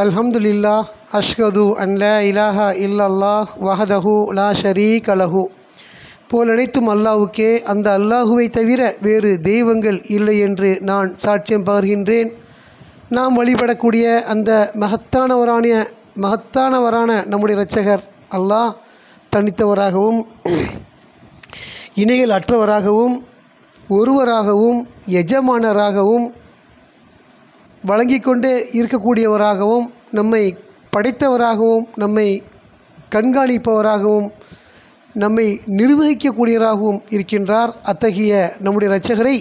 அல்ஹம்துலில்லாஹ் அஷ்ஹது அன் லா இலாஹா இல்லல்லாஹ் வஹதஹு லா ஷரீக லஹு. போலனைத்தும் அல்லாஹ்வுக்கே, அந்த அல்லாஹுவை தவிர வேறு தெய்வங்கள் இல்லை என்று நான் சாட்சியம் பகர்கின்றேன். நாம் வழிபடக்கூடிய அந்த மகத்தானவரான நம்முடைய இரட்சகர் அல்லாஹ் தனித்தவராகவும் இணைகள் அற்றவராகவும் ஒருவராகவும் எஜமானராகவும் வழங்கி கொண்டே இருக்கக்கூடியவராகவும் நம்மை படைத்தவராகவும் நம்மை கண்காணிப்பவராகவும் நம்மை நிர்வகிக்கக்கூடியவராகவும் இருக்கின்றார். அத்தகைய நம்முடைய இரட்சகரை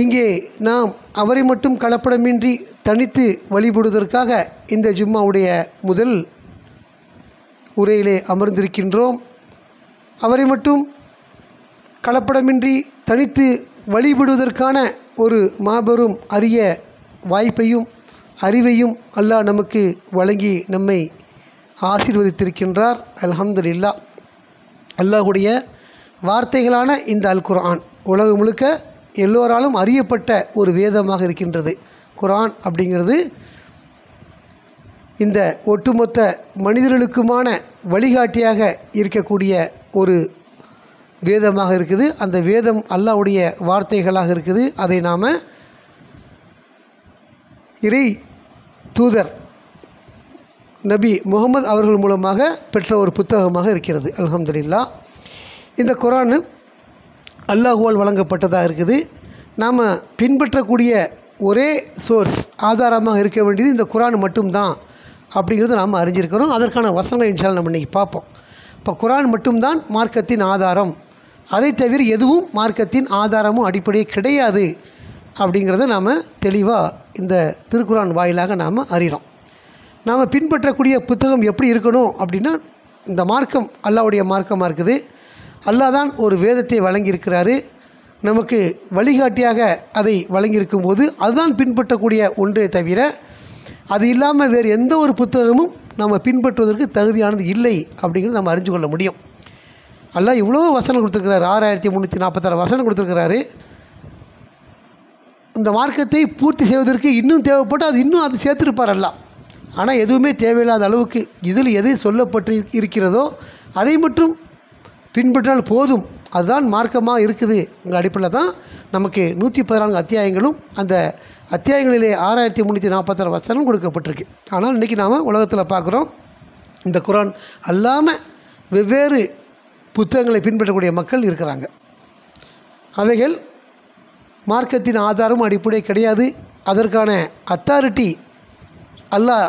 இங்கே நாம் அவரை மட்டும் கலப்படமின்றி தனித்து வழிபடுவதற்காக இந்த ஜும்மாவுடைய முதல் உரையிலே அமர்ந்திருக்கின்றோம். அவரை மட்டும் கலப்படமின்றி தனித்து வழிபடுவதற்கான ஒரு மாபெரும் அரிய வாய்ப்பையும் அறிவையும் அல்லாஹ் நமக்கு வழங்கி நம்மை ஆசீர்வதித்திருக்கின்றார். அல்ஹம்துலில்லாஹ். அல்லாஹுடைய வார்த்தைகளான இந்த அல் குர்ஆன் உலகம் முழுக்க எல்லோராலும் அறியப்பட்ட ஒரு வேதமாக இருக்கின்றது. குர்ஆன் அப்படிங்கிறது இந்த ஒட்டுமொத்த மனிதர்களுக்குமான வழிகாட்டியாக இருக்கக்கூடிய ஒரு வேதமாக இருக்குது. அந்த வேதம் அல்லாஹ்வுடைய வார்த்தைகளாக இருக்குது. அதை நாம் இறை தூதர் நபி முகமது அவர்கள் மூலமாக பெற்ற ஒரு புத்தகமாக இருக்கிறது. அல்ஹம்துலில்லாஹ். இந்த குர்ஆன் அல்லாஹுவால் வழங்கப்பட்டதாக இருக்குது. நாம் பின்பற்றக்கூடிய ஒரே சோர்ஸ் ஆதாரமாக இருக்க வேண்டியது இந்த குர்ஆன் மட்டும்தான் அப்படிங்கிறத நாம் அறிஞ்சிருக்கிறோம். அதற்கான வசனங்கள் இன்ஷா அல்லாஹ் நம்ம இன்றைக்கி பார்ப்போம். இப்போ குர்ஆன் மட்டும்தான் மார்க்கத்தின் ஆதாரம், அதை தவிர எதுவும் மார்க்கத்தின் ஆதாரமும் அடிப்படையே கிடையாது அப்படிங்கிறத நாம் தெளிவாக இந்த திருக்குர்ஆன் வாயிலாக நாம் அறிகிறோம். நாம் பின்பற்றக்கூடிய புத்தகம் எப்படி இருக்கணும் அப்படின்னா, இந்த மார்க்கம் அல்லாஹ்வுடைய மார்க்கமாக இருக்குது. அல்லாஹ் தான் ஒரு வேதத்தை வழங்கியிருக்கிறாரு. நமக்கு வழிகாட்டியாக அதை வழங்கியிருக்கும் போது அதுதான் பின்பற்றக்கூடிய ஒன்றே தவிர அது இல்லாமல் வேறு எந்த ஒரு புத்தகமும் நம்ம பின்பற்றுவதற்கு தகுதியானது இல்லை அப்படிங்கிறது நம்ம அறிஞ்சு கொள்ள முடியும். அல்லாஹ் இவ்வளோ வசனம் கொடுத்துருக்கிறாரு. 6346 வசனம் கொடுத்துருக்கிறாரு. இந்த மார்க்கத்தை பூர்த்தி செய்வதற்கு இன்னும் தேவைப்பட்டு அது சேர்த்துருப்பார் அல்லாஹ். ஆனால் எதுவுமே தேவையில்லாத அளவுக்கு இதில் எது சொல்லப்பட்டு இருக்கிறதோ அதை மட்டும் பின்பற்றினால் போதும், அதுதான் மார்க்கமாக இருக்குது. எங்கள் அடிப்படையில் தான் நமக்கு 114 அத்தியாயங்களும் அந்த அத்தியாயங்களிலே 6346 வசனம் கொடுக்கப்பட்டிருக்கு. ஆனால் இன்றைக்கி நாம் உலகத்தில் பார்க்குறோம், இந்த குர்ஆன் அல்லாமல் வெவ்வேறு புத்தகங்களை பின்பற்றக்கூடிய மக்கள் இருக்கிறாங்க. அவைகள் மார்க்கத்தின் ஆதாரம் அடிப்படை கிடையாது. அதற்கான அத்தாரிட்டி அல்லாஹ்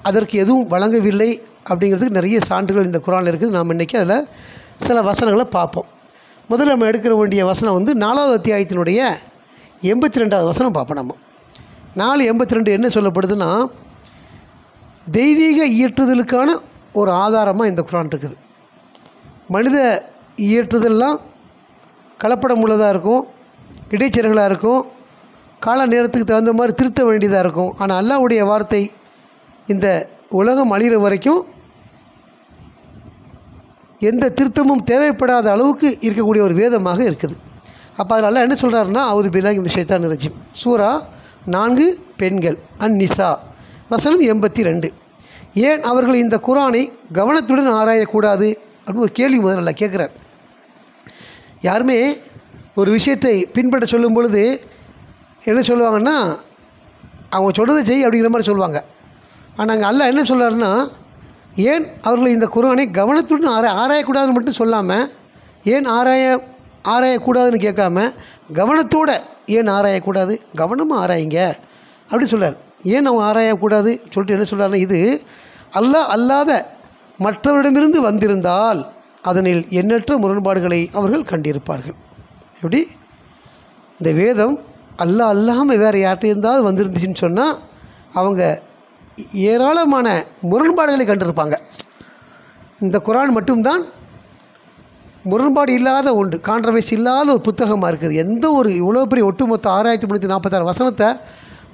அதற்கு எதுவும் வழங்கவில்லை அப்படிங்கிறதுக்கு நிறைய சான்றுகள் இந்த குர்ஆனில் இருக்குது. நாம் இன்றைக்கி அதில் சில வசனங்களை பார்ப்போம். முதல்ல நம்ம எடுக்க வேண்டிய வசனம் 4வது அத்தியாயத்தினுடைய 82வது வசனம் பார்ப்போம். நம்ம 4:82 என்ன சொல்லப்படுதுன்னா, தெய்வீக இயற்றுதலுக்கான ஒரு ஆதாரமாக இந்த குர்ஆன் இருக்குது. மனித இயற்றுதல்லாம் கலப்படம் உள்ளதாக இருக்கும், இடைச்செருகளாக இருக்கும், கால நேரத்துக்கு தகுந்த மாதிரி திருத்த வேண்டியதாக இருக்கும். ஆனால் அல்லாஹ்வுடைய வார்த்தை இந்த உலகம் அழிகிற வரைக்கும் எந்த திருத்தமும் தேவைப்படாத அளவுக்கு இருக்கக்கூடிய ஒரு வேதமாக இருக்குது. அப்போ அதில் அல்லாஹ் என்ன சொல்கிறாருன்னா, அவுது பில்லாஹி மினஷ் ஷைத்தானிர் ரஜீம், சூரா 4 பெண்கள் அன்-நிசா வசனம் 82. ஏன் அவர்கள் இந்த குர்ஆனை கவனத்துடன் ஆராயக்கூடாது அப்படின்னு ஒரு கேள்வி முதல்ல அல்லாஹ் கேட்குறார். யாருமே ஒரு விஷயத்தை பின்பற்ற சொல்லும் பொழுது என்ன சொல்லுவாங்கன்னா, அவங்க சொல்கிறத செய் அப்படிங்கிற மாதிரி சொல்லுவாங்க. ஆனால் அங்கே அல்லாஹ் என்ன சொல்கிறாருன்னா, ஏன் அவர்கள் இந்த குர்ஆனை கவனத்துடன் ஆராயக்கூடாதுன்னு மட்டும் சொல்லாமல், ஏன் ஆராயக்கூடாதுன்னு கேட்காம கவனத்தோடு ஏன் ஆராயக்கூடாது, கவனமாக ஆராயுங்க அப்படி சொல்கிறார். ஏன் அவங்க ஆராயக்கூடாது சொல்லிட்டு என்ன சொல்கிறாருன்னா, இது அல்லாஹ் அல்லாத மற்றவரிடமிருந்து வந்திருந்தால் அதனில் எண்ணற்ற முரண்பாடுகளை அவர்கள் கண்டிருப்பார்கள். எப்படி இந்த வேதம் அல்லாஹ் அல்லாமல் வேறு யார்கிட்ட இருந்தாவது வந்துருந்துச்சுன்னு சொன்னால் அவங்க ஏராளமான முரண்பாடுகளை கண்டிருப்பாங்க. இந்த குர்ஆன் மட்டும்தான் முரண்பாடு இல்லாத ஒன்று, கான்ட்ரவர்சி இல்லாத ஒரு புத்தகமாக இருக்குது. எந்த ஒரு இவ்வளோ பெரிய ஒட்டுமொத்த 6346 வசனத்தை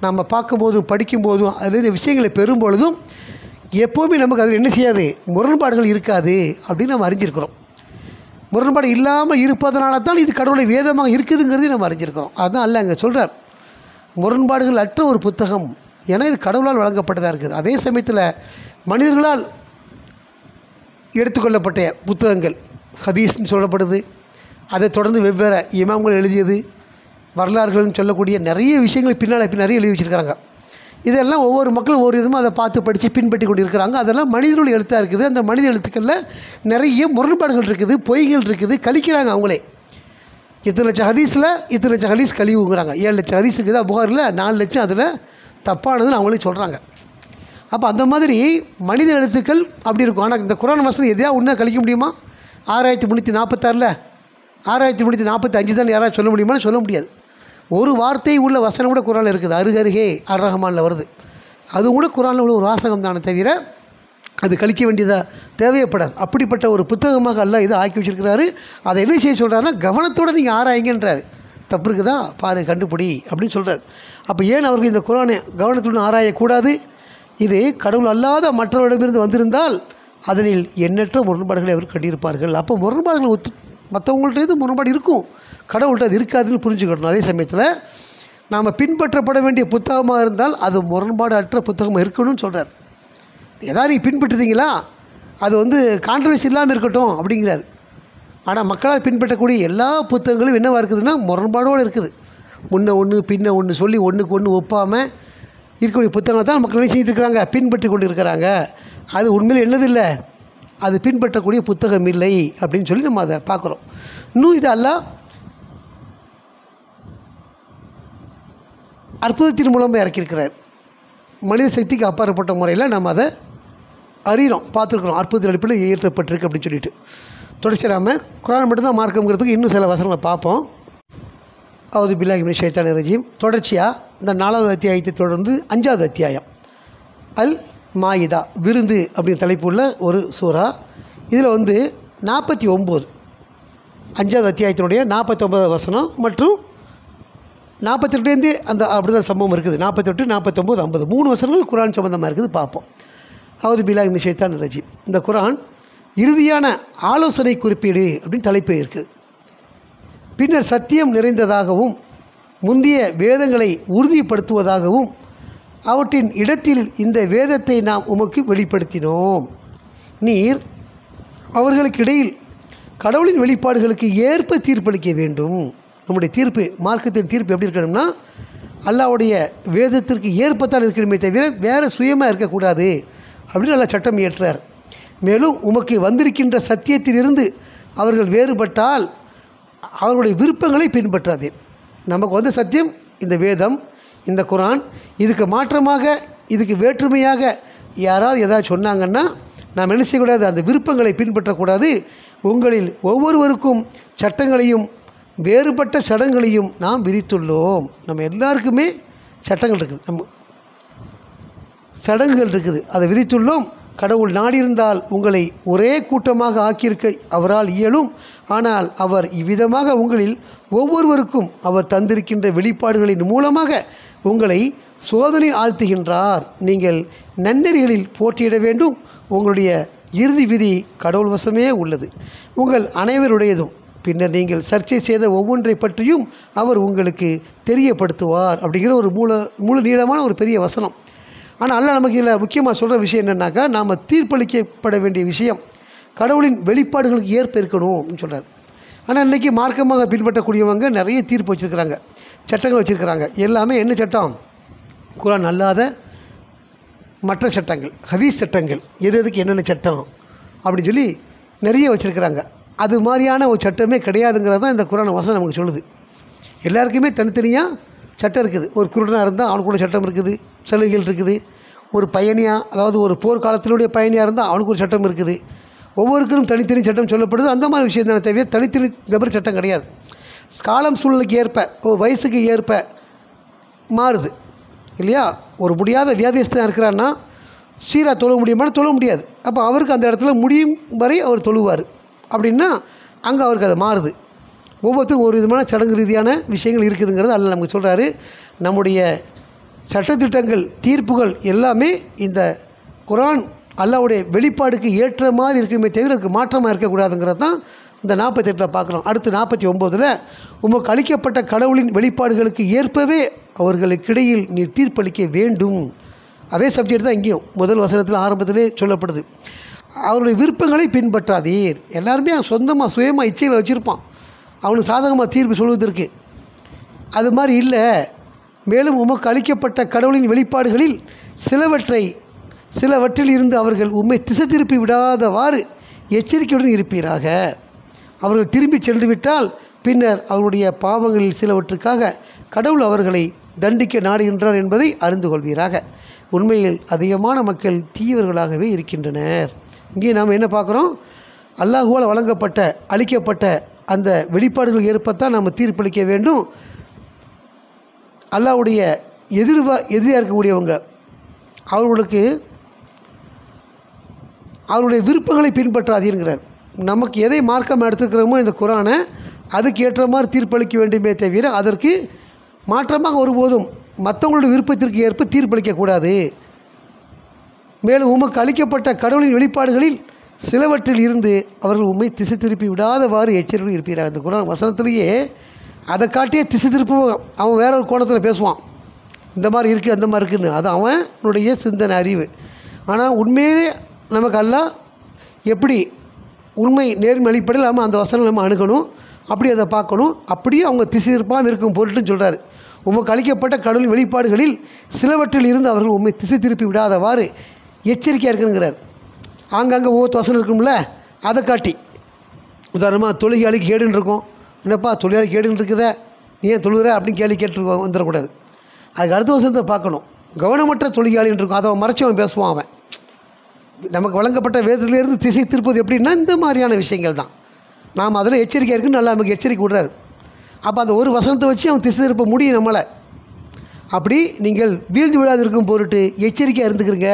நம்ம பார்க்கும்போதும் படிக்கும்போதும் அதில் இந்த விஷயங்களை பெறும்பொழுதும் எப்போவுமே நமக்கு அதில் என்ன செய்யாது, முரண்பாடுகள் இருக்காது அப்படின்னு நம்ம அறிஞ்சிருக்கிறோம். முரண்பாடு இல்லாமல் இருப்பதனால தான் இது கடவுளை வேதமாக இருக்குதுங்கிறதையும் நம்ம அறிஞ்சிருக்கிறோம். அதுதான் அல்லாஹ் அங்கே சொல்கிறார், முரண்பாடுகள் அற்ற ஒரு புத்தகம் ஏன்னா இது கடவுளால் வழங்கப்பட்டதாக இருக்குது. அதே சமயத்தில் மனிதர்களால் எடுத்துக்கொள்ளப்பட்ட புத்தகங்கள் ஹதீஸ்ன்னு சொல்லப்படுது. அதை தொடர்ந்து வெவ்வேறு இமாம்கள் எழுதியது, வரலாறுகள்னு சொல்லக்கூடிய நிறைய விஷயங்கள் பின்னால் நிறைய எழுதி வச்சுருக்கிறாங்க. இதெல்லாம் ஒவ்வொரு மக்களும் ஒவ்வொரு விதமாக அதை பார்த்து படித்து பின்பற்றி கொண்டு இருக்கிறாங்க. அதெல்லாம் மனிதர்களுடைய எழுத்தாக இருக்குது. அந்த மனித எழுத்துக்களில் நிறைய முரண்பாடுகள் இருக்குது, பொய்கள் இருக்குது, கழிக்கிறாங்க அவங்களே. இத்தனை லட்சம் ஹதீஸில் இத்தனை லட்சம் ஹதீஸ் கழிவுங்கிறாங்க. 7 லட்சம் ஹதீஸ் இருக்குது புகாரில், 4 லட்சம் அதில் தப்பானதுன்னு அவங்களே சொல்கிறாங்க. அப்போ அந்த மாதிரி மனித எழுத்துக்கள் அப்படி இருக்கும். ஆனால் இந்த குர்ஆன் வசனம் எதையா ஒன்றா கழிக்க முடியுமா? 6346 6345 தான் யாராவது சொல்ல முடியுமான்னு சொல்ல முடியாது. ஒரு வார்த்தை உள்ள வசனம் கூட குர்ஆனில் இருக்குது. அருகருகே அர் ரஹ்மானில் வருது. அது கூட குர்ஆனில் உள்ள ஒரு வாசகம் தானே தவிர அது கழிக்க வேண்டியதாக தேவைப்படாது. அப்படிப்பட்ட ஒரு புத்தகமாக அல்லாஹ் இதை ஆக்கி வச்சுருக்கிறாரு. அதை என்ன செய்ய சொல்கிறாருன்னா, கவனத்தோடு நீங்கள் ஆராயுங்கன்றார். தப்பு இருக்குதா பாரு, கண்டுபிடி அப்படின்னு சொல்கிறார். அப்போ ஏன் அவர்கள் இந்த குர்ஆனை கவனத்துடன் ஆராயக்கூடாது? இது கடவுள் அல்லாத மற்றவரிடமிருந்து வந்திருந்தால் அதனில் எண்ணற்ற முரண்பாடுகளை அவர் கண்டிருப்பார்கள். அப்போ முரண்பாடுகள் மற்றவங்கள்ட்ட முரண்பாடு இருக்கும், கடவுள்கிட்ட அது இருக்காதுன்னு புரிஞ்சுக்கணும். அதே சமயத்தில் நாம் பின்பற்றப்பட வேண்டிய புத்தகமாக இருந்தால் அது முரண்பாடு அற்ற புத்தகமாக இருக்கணும்னு சொல்கிறார். எதாவது நீங்கள் பின்பற்றுறீங்களா, அது கான்ட்ரவர்சி இல்லாமல் இருக்கட்டும் அப்படிங்கிறார். ஆனால் மக்களால் பின்பற்றக்கூடிய எல்லா புத்தகங்களும் என்னவாக இருக்குதுன்னா முரண்பாடோடு இருக்குது. முன்ன ஒன்று பின்ன ஒன்று சொல்லி ஒன்றுக்கு ஒன்று ஒப்பாமல் இருக்கக்கூடிய புத்தகங்களை தான் மக்கள் என்ன செய்திருக்கிறாங்க, பின்பற்றி கொண்டு இருக்கிறாங்க. அது உண்மையில் என்னதில்லை, அது பின்பற்றக்கூடிய புத்தகம் இல்லை அப்படின்னு சொல்லி நம்ம அதை பார்க்குறோம். இன்னும் இது அல்லாஹ் அற்புதத்தின் மூலமாக இறக்கியிருக்கிறார். மனித சக்திக்கு அப்பாற்பட்ட முறையில் நம்ம அதை அறிகிறோம், பார்த்துருக்குறோம். அற்புதத்தின் அடிப்படையில் இயற்றப்பட்டிருக்கு அப்படின்னு சொல்லிட்டு தொடர்ச்சி நாம் குர்ஆன் மட்டும்தான் மார்க்கம்ங்கிறதுக்கு இன்னும் சில வசனங்களை பார்ப்போம். அவுது பில்லாஹி மினஷ் ஷைத்தானிர் ரஜீம். தொடர்ச்சியாக இந்த 4வது அத்தியாயத்தை தொடர்ந்து 5வது அத்தியாயம் அல் மாயிதா, விருந்து அப்படிங்கிற தலைப்பு உள்ள ஒரு சூரா. இதில் 49 5வது அத்தியாயத்தினுடைய 49 வசனம் மற்றும் 42 அந்த அப்படி தான் சம்பவம் இருக்குது. 48, 49, 50 3 வசனங்கள் குர்ஆன் சம்பந்தமாக இருக்குது. பார்ப்போம். அவுது பில்லாஹி மினஷ் ஷைத்தானிர் ரஜீம். இந்த குர்ஆன் இறுதியான ஆலோசனை குறிப்பீடு அப்படின்னு தலைப்பு இருக்குது. பின்னர் சத்தியம் நிறைந்ததாகவும் முந்தைய வேதங்களை உறுதிப்படுத்துவதாகவும் அவற்றின் இடத்தில் இந்த வேதத்தை நாம் உமக்கு வெளிப்படுத்தினோம். நீர் அவர்களுக்கிடையில் கடவுளின் வெளிப்பாடுகளுக்கு ஏற்ப தீர்ப்பளிக்க வேண்டும். நம்முடைய தீர்ப்பு, மார்க்கத்தின் தீர்ப்பு எப்படி இருக்கணும்னா அல்லாஹ்வுடைய வேதத்திற்கு ஏற்பத்தான் இருக்கணுமே தவிர வேறு சுயமாக இருக்கக்கூடாது அப்படின்னு நல்லா சட்டம் இயற்றார். மேலும் உமக்கு வந்திருக்கின்ற சத்தியத்திலிருந்து அவர்கள் வேறுபட்டால் அவர்களுடைய விருப்பங்களை பின்பற்றாதே. நமக்கு வந்த சத்தியம் இந்த வேதம், இந்த குர்ஆன். இதுக்கு மாற்றமாக, இதுக்கு வேற்றுமையாக யாராவது எதாவது சொன்னாங்கன்னா நாம் என்ன செய்யக்கூடாது, அந்த விருப்பங்களை பின்பற்றக்கூடாது. உங்களில் ஒவ்வொருவருக்கும் சட்டங்களையும் வேறுபட்ட சடங்குகளையும் நாம் விதித்துள்ளோம். நம்ம எல்லாருக்குமே சட்டங்கள் இருக்குது, நம்ம சடங்குகள் இருக்குது, அதை விதித்துள்ளோம். கடவுள் நாடியிருந்தால் உங்களை ஒரே கூட்டமாக ஆக்கியிருக்க அவரால் இயலும். ஆனால் அவர் இவ்விதமாக உங்களில் ஒவ்வொருவருக்கும் அவர் தந்திருக்கின்ற வெளிப்பாடுகளின் மூலமாக உங்களை சோதனை ஆழ்த்துகின்றார். நீங்கள் நன்னெறிகளில் போட்டியிட வேண்டும். உங்களுடைய இறுதி விதி கடவுள் வசமே உள்ளது, உங்கள் அனைவருடையதும். பின்னர் நீங்கள் சர்ச்சை செய்த ஒவ்வொன்றை பற்றியும் அவர் உங்களுக்கு தெரியப்படுத்துவார் அப்படிங்கிற ஒரு முழு நீளமான ஒரு பெரிய வசனம். ஆனால் அல்லாஹ் நமக்கு இதில் முக்கியமாக சொல்கிற விஷயம் என்னென்னாக்கா, நாம் தீர்ப்பளிக்கப்பட வேண்டிய விஷயம் கடவுளின் வெளிப்பாடுகளுக்கு ஏற்ப இருக்கணும் அப்படின்னு சொல்கிறார். ஆனால் இன்றைக்கி மார்க்கமாக பின்பற்றக்கூடியவங்க நிறைய தீர்ப்பு வச்சுருக்கிறாங்க, சட்டங்கள் வச்சுருக்கிறாங்க. எல்லாமே என்ன சட்டம், குர்ஆன் அல்லாத மற்ற சட்டங்கள், ஹதீஸ் சட்டங்கள், எதுக்கு என்னென்ன சட்டம் அப்படின்னு சொல்லி நிறைய வச்சுருக்கிறாங்க. அது மாதிரியான ஒரு சட்டமே கிடையாதுங்கிறது தான் இந்த குர்ஆன் வசனம் நமக்கு சொல்லுது. எல்லாருக்குமே தனித்தனியாக சட்டம் இருக்குது. ஒரு குருடனாக இருந்தால் அவனுக்கு கூட சட்டம் இருக்குது, சலுகைகள் இருக்குது. ஒரு பயணியாக, அதாவது ஒரு போர்க்காலத்தினுடைய பயணியாக இருந்தால் அவனுக்கு ஒரு சட்டம் இருக்குது. ஒவ்வொருத்தரும் தனித்தனி சட்டம் சொல்லப்படுது. அந்த மாதிரி விஷயம் தானே தவிர தனித்தனி நபர் சட்டம் கிடையாது. காலம் சூழ்நிலைக்கு ஏற்ப, ஒரு வயசுக்கு ஏற்ப மாறுது இல்லையா. ஒரு முடியாத வியாதியஸ்தான் இருக்கிறான்னா சீராக தொழ முடியுமான்னு தொழ முடியாது. அப்போ அவருக்கு அந்த இடத்துல முடியும் வரை அவர் தொழுவார். அப்படின்னா அங்கே அவருக்கு அது மாறுது. ஒவ்வொருத்தரும் ஒரு விதமான சடங்கு ரீதியான விஷயங்கள் இருக்குதுங்கிறது அல்லாஹ் நமக்கு சொல்கிறாரு. நம்முடைய சட்டத்திட்டங்கள், தீர்ப்புகள் எல்லாமே இந்த குர்ஆன் அல்லாஹ்வுடைய வெளிப்பாடுக்கு ஏற்ற மாதிரி இருக்குமே தவிர அதுக்கு மாற்றமாக இருக்கக்கூடாதுங்கிறது தான் இந்த 48 பார்க்குறோம். அடுத்து 49 உமக்கு அளிக்கப்பட்ட கடவுளின் வெளிப்பாடுகளுக்கு ஏற்பவே அவர்களுக்கிடையில் நீ தீர்ப்பளிக்க வேண்டும். அதே சப்ஜெக்ட் தான் இங்கேயும் முதல் வசனத்தில் ஆரம்பத்திலே சொல்லப்படுது. அவருடைய விருப்பங்களை பின்பற்றாதீர். எல்லாருமே சொந்தமாக சுயமாக இச்சையில் வச்சுருப்பான், அவனுக்கு சாதகமாக தீர்ப்பு சொல்வதற்கு. அது மாதிரி இல்லை. மேலும் உமக்கு அளிக்கப்பட்ட கடவுளின் வெளிப்பாடுகளில் சிலவற்றில் இருந்து அவர்கள் உம்மை திசை திருப்பி விடாதவாறு எச்சரிக்கையுடன் இருப்பீராக. அவர்கள் திரும்பி சென்று விட்டால் பின்னர் அவருடைய பாவங்களில் சிலவற்றுக்காக கடவுள் அவர்களை தண்டிக்க நாடுகின்றார் என்பதை அறிந்து கொள்வீராக. உண்மையில் அதிகமான மக்கள் தீயவர்களாகவே இருக்கின்றனர். இங்கே நாம் என்ன பார்க்குறோம்? அல்லாஹுவால் அளிக்கப்பட்ட அந்த வெளிப்பாடுகள் ஏற்பத்தான் நம்ம தீர்ப்பளிக்க வேண்டும். அல்லாஹ்வுடைய எதிராக இருக்கக்கூடியவங்க அவருடைய விருப்பங்களை பின்பற்றாதீங்கிறார். நமக்கு எதை மார்க்கமாக எடுத்துக்கிறோமோ இந்த குரானை அதுக்கு ஏற்ற மாதிரி தீர்ப்பளிக்க வேண்டுமே தவிர அதற்கு மாற்றமாக ஒருபோதும் மற்றவங்களுடைய விருப்பத்திற்கு ஏற்ப தீர்ப்பளிக்கக்கூடாது. மேலும் உமக்கு அளிக்கப்பட்ட கடவுளின் வெளிப்பாடுகளில் சிலவற்றில் இருந்து அவர்கள் உம்மை திசை திருப்பி விடாதவாறு எச்சரிக்கையுடன் இருப்பீராக. இந்த குரான் வசனத்திலேயே அதை காட்டியே திசை திருப்பும். அவன் வேற ஒரு கோணத்தில் பேசுவான், இந்த மாதிரி இருக்குது அந்த மாதிரி இருக்குதுன்னு. அது அவனுடைய சிந்தனை அறிவு. ஆனால் உண்மையிலே நமக்கு அல்லாஹ் எப்படி உண்மை நேர்மை அடிப்படையில் நம்ம அந்த வசனம் நம்ம அணுகணும், அப்படி அதை பார்க்கணும். அப்படியே அவங்க திசை திருப்பாமல் இருக்கும் பொருட்டுன்னு சொல்கிறார். உமக்கு அளிக்கப்பட்ட கடவுளின் வெளிப்பாடுகளில் சிலவற்றில் இருந்து அவர்கள் உண்மை திசை திருப்பி விடாதவாறு எச்சரிக்கையாக இருக்கணுங்கிறார். ஆங்காங்கே ஒவ்வொரு வசனம் இருக்கும்ல, அதை காட்டி உதாரணமாக தொழுகையாளிக்கு கேடுன்னு இருக்கும். என்னப்பா தொழிலாளி கேடுன்னு இருக்குதே, நீ ஏன் தொழுகிற அப்படின்னு கேட்டு வந்துடக்கூடாது. அதுக்கு அடுத்த வசனத்தை பார்க்கணும். கவனமற்ற தொழிலாளின்னு இருக்கும், அதை மறைச்சி அவன் பேசுவான். அவன் நமக்கு வழங்கப்பட்ட வேதத்திலேருந்து திசை திருப்பது எப்படின்னா இந்த மாதிரியான விஷயங்கள் தான். நாம் அதில் எச்சரிக்கையாக இருக்குன்னு நல்லா நமக்கு எச்சரிக்கை விடுறாரு. அப்போ அந்த ஒரு வசனத்தை வச்சு அவன் திசை திருப்ப முடியும் நம்மளை. அப்படி நீங்கள் வீழ்ந்து விடாதிருக்கும் பொருட்டு எச்சரிக்கையாக இருந்துக்கிறங்க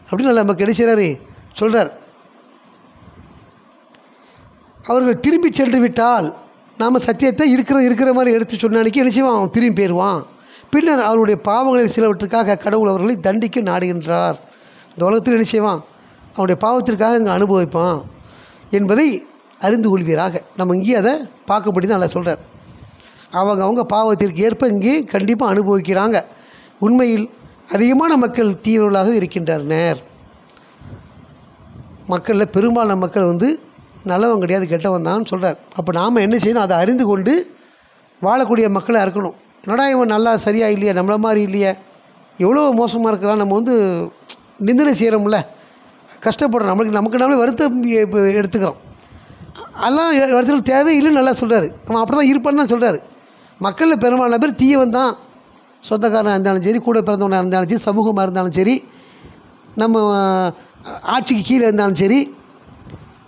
அப்படின்னு நல்லா நமக்கு கிடைச்சாரு சொல்கிறார். அவர்கள் திரும்பி சென்று விட்டால் நாம் சத்தியத்தை இருக்கிற மாதிரி எடுத்து சொன்னானிக்கு என்ன செய்வான்? அவன் திரும்பி போயிடுவான். பின்னர் அவருடைய பாவங்களில் சிலவற்றுக்காக கடவுள் அவர்களை தண்டிக்க நாடுகின்றார். இந்த உலகத்தில் என்ன செய்வான்? அவனுடைய பாவத்திற்காக இங்கே அனுபவிப்பான் என்பதை அறிந்து கொள்வீராக. நம்ம இங்கேயே அதை பார்க்கப்படி தான் நல்லா சொல்கிறார். அவங்க பாவத்திற்கு ஏற்ப இங்கே கண்டிப்பாக அனுபவிக்கிறாங்க. உண்மையில் அதிகமான மக்கள் தீவிரர்களாக இருக்கின்றனர். மக்களில் பெரும்பாலான மக்கள் நல்லவன் கிடையாது, கெட்டவன் தான் சொல்கிறார். அப்போ நாம் என்ன செய்யணும்? அதை அறிந்து கொண்டு வாழக்கூடிய மக்களாக இருக்கணும். என்னடா இவன் நல்லா சரியாக இல்லையா, நம்மளை மாதிரி இல்லையா, எவ்வளோ மோசமாக இருக்கிறான், நம்ம நிந்தனை செய்கிறோம்ல, கஷ்டப்படுறோம், நமக்கு நாமளே வருத்தம் எடுத்துக்கிறோம். அதெல்லாம் வருத்தம் தேவையில்லைன்னு நல்லா சொல்கிறாரு. அவன் அப்படி தான் இருப்பான்னு தான் சொல்கிறாரு. மக்களில் பெரும்பாலான பேர் தீயவன் தான். சொந்தக்காரனாக இருந்தாலும் சரி, கூட பிறந்தவனாக இருந்தாலும் சரி, சமூகமாக இருந்தாலும் சரி, நம்ம ஆட்சிக்கு கீழே இருந்தாலும் சரி,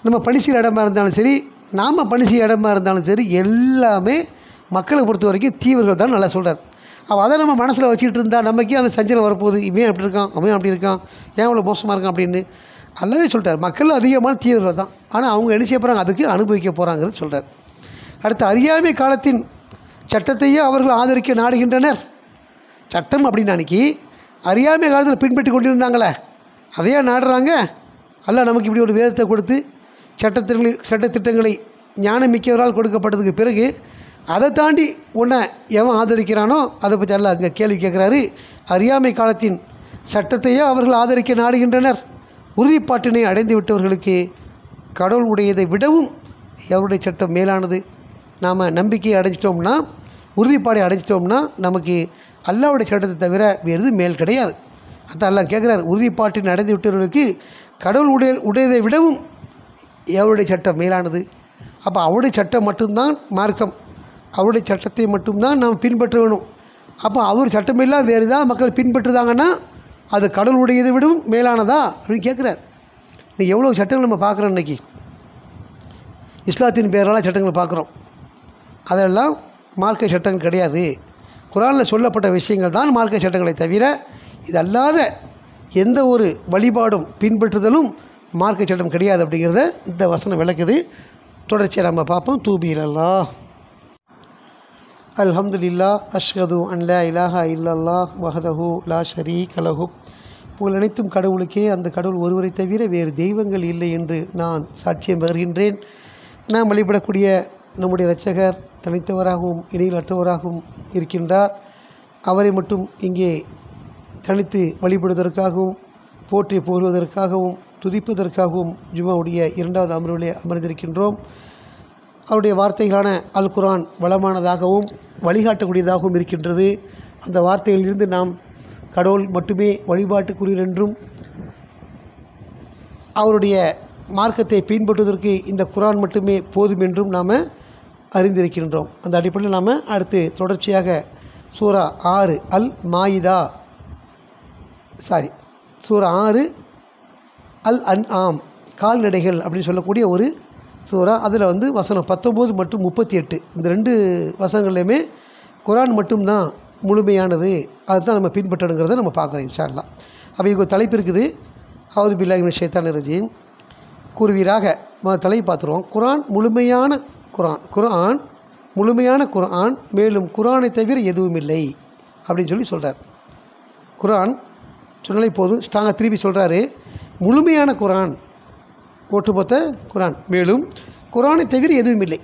நம்ம பணி செய்கிற இடமா இருந்தாலும் சரி, நாம் பணி செய்கிற இடமா இருந்தாலும் சரி, எல்லாமே மக்களை பொறுத்த வரைக்கும் தீவிரர்கள் தான் நல்லா சொல்கிறார். அவள் அதை நம்ம மனசில் வச்சுக்கிட்டு இருந்தால் நமக்கே அந்த சஞ்சலம் வரப்போகுது. இவன் அப்படி இருக்கான், அவன் அப்படி இருக்கான், ஏன் அவ்வளோ மோசமாக இருக்கான் அப்படின்னு அல்லவே சொல்கிறார். மக்கள் அதிகமான தீவிரர்கள் தான். ஆனால் அவங்க என்ன செய்ய போகிறாங்க? அதுக்கு அனுபவிக்க போகிறாங்கிறது சொல்கிறார். அடுத்து, அறியாமை காலத்தின் சட்டத்தையே அவர்கள் ஆதரிக்க நாடுகின்றனர். சட்டம் அப்படின்னு அன்றைக்கி அறியாமை காலத்தில் பின்பற்றி கொண்டிருந்தாங்களே, அதையே நாடுறாங்க. அல்ல நமக்கு இப்படி ஒரு வேதத்தை கொடுத்து சட்டத்திட்டங்களை ஞானம் மிக்கவரால் கொடுக்கப்பட்டதுக்கு பிறகு அதை தாண்டி உன்னை எவன் ஆதரிக்கிறானோ அதை பற்றி அல்ல அங்கே கேள்வி கேட்குறாரு. அறியாமை காலத்தின் சட்டத்தையே அவர்கள் ஆதரிக்க நாடுகின்றனர். உறுதிப்பாட்டினை அடைந்து விட்டவர்களுக்கு கடவுள் உடையதை விடவும் எவருடைய சட்டம் மேலானது. நாம் நம்பிக்கையை அடைஞ்சிட்டோம்னா, உறுதிப்பாடை அடைஞ்சிட்டோம்னா நமக்கு அல்லாஹ்வுடைய சட்டத்தை தவிர வேறு எதுவும் மேல் கிடையாது. அதான் அல்லாஹ் கேட்குறாரு, உறுதிப்பாட்டினை அடைந்து விட்டவர்களுக்கு கடவுள் உடையதை விடவும் எவருடைய சட்டம் மேலானது. அப்போ அவருடைய சட்டம் மட்டும்தான் மார்க்கம், அவருடைய சட்டத்தை மட்டும்தான் நாம் பின்பற்ற வேணும். அப்போ அவர் சட்டம் இல்லாத வேறு ஏதாவது மக்கள் பின்பற்றுதாங்கன்னா அது கடவுளுடையதை விடவும் மேலானதா அப்படின்னு கேட்குறார். இன்றைக்கி எவ்வளோ சட்டங்கள் நம்ம பார்க்குறோம். இன்றைக்கி இஸ்லாத்தின் பேரெல்லாம் சட்டங்கள் பார்க்குறோம். அதெல்லாம் மார்க்க சட்டங்கள் கிடையாது. குர்ஆனில் சொல்லப்பட்ட விஷயங்கள் தான் மார்க்க சட்டங்களை தவிர இது அல்லாத எந்த ஒரு வழிபாடும் பின்பற்றுதலும் மார்க்க சட்டம் கிடையாது அப்படிங்கிறத இந்த வசனம் விளக்குது. தொடர்ச்சியாக நம்ம பார்ப்போம். தூபி இலல்லாஹ். அல்ஹம்துலில்லாஹ் அஷ்ஹது அன் லா இலாஹா இல்லல்லாஹ் வஹ்தஹு லா ஷரீக லஹு. புகழ் அனைத்தும் கடவுளுக்கே, அந்த கடவுள் ஒருவரை தவிர வேறு தெய்வங்கள் இல்லை என்று நான் சாட்சியம் பகர்கின்றேன். நாம் வழிபடக்கூடிய நம்முடைய இரட்சகர் தனித்தவராகவும் இணையிலற்றவராகவும் இருக்கின்றார். அவரை மட்டும் இங்கே தனித்து வழிபடுவதற்காகவும் போற்றி புகழ்வதற்காகவும் துதிப்பதற்காகவும் ஜும்மாவுடைய 2வது அமர்விலே அமர்ந்திருக்கின்றோம். அவருடைய வார்த்தைகளான அல் குர்ஆன் வளமானதாகவும் வழிகாட்டக்கூடியதாகவும் இருக்கின்றது. அந்த வார்த்தையிலிருந்து நாம் கடவுள் மட்டுமே வழிபாட்டுக்குரியர் என்றும் அவருடைய மார்க்கத்தை பின்பற்றுவதற்கு இந்த குர்ஆன் மட்டுமே போதும் என்றும் நாம் அறிந்திருக்கின்றோம். அந்த அடிப்படையில் நாம் அடுத்து தொடர்ச்சியாக சூரா 6 அல் மாயிதா சூரா 6 அல் அன்ஆம் கால்நடைகள் அப்படின்னு சொல்லக்கூடிய ஒரு சூரா. அதில் வசனம் 19 மற்றும் 38 இந்த 2 வசனங்கள்லையுமே குர்ஆன் மட்டும்தான் முழுமையானது. அதை தான் நம்ம பின்பற்றணுங்கிறத நம்ம பார்க்குறோம் இன்ஷா அல்லாஹ். அப்போ இதுக்கு ஒரு தலைப்பு இருக்குது. அவுது பில்லாஹி மினஷ் ஷைத்தானிர் ரஜீம். கூறுவீராக தலைப்பு பார்த்துருவோம். குர்ஆன் முழுமையான குர்ஆன் மேலும் குர்ஆனை தவிர எதுவும் இல்லை அப்படின்னு சொல்கிறார். குர்ஆன் சொன்னாலே போதும், ஸ்ட்ராங்காக திருப்பி சொல்கிறாரு. முழுமையான குர்ஆன், ஒட்டுமொத்த குர்ஆன், மேலும் குர்ஆனை தவிர எதுவும் இல்லை.